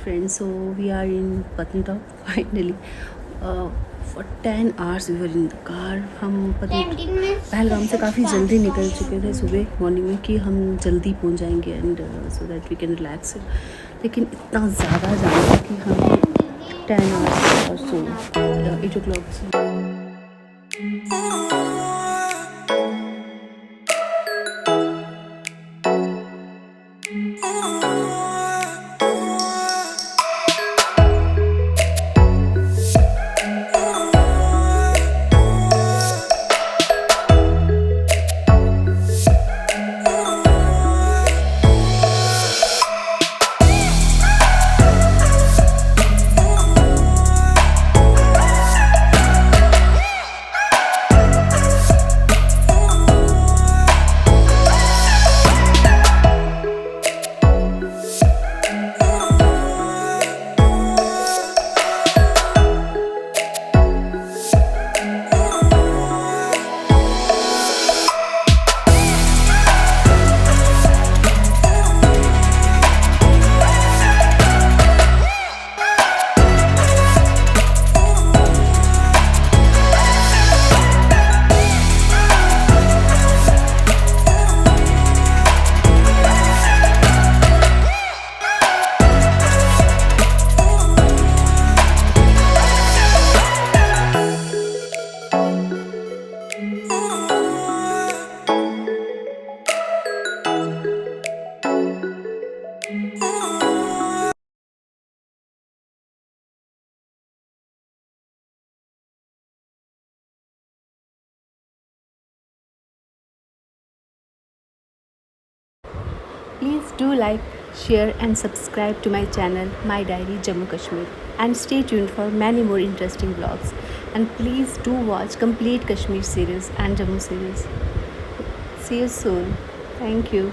friends. So we are in Patnitop finally. For 10 hours we were in the car. हम पहलगाम से काफ़ी जल्दी निकल चुके थे सुबह मॉर्निंग में कि हम जल्दी पहुंच जाएंगे and so that we can relax. लेकिन इतना ज़्यादा जाना था कि हम 10 hours और सो 8 o'clock से Please do like, share and subscribe to my channel, My Diary Jammu Kashmir, and stay tuned for many more interesting vlogs. And please do watch complete Kashmir series and Jammu series. See you soon. Thank you.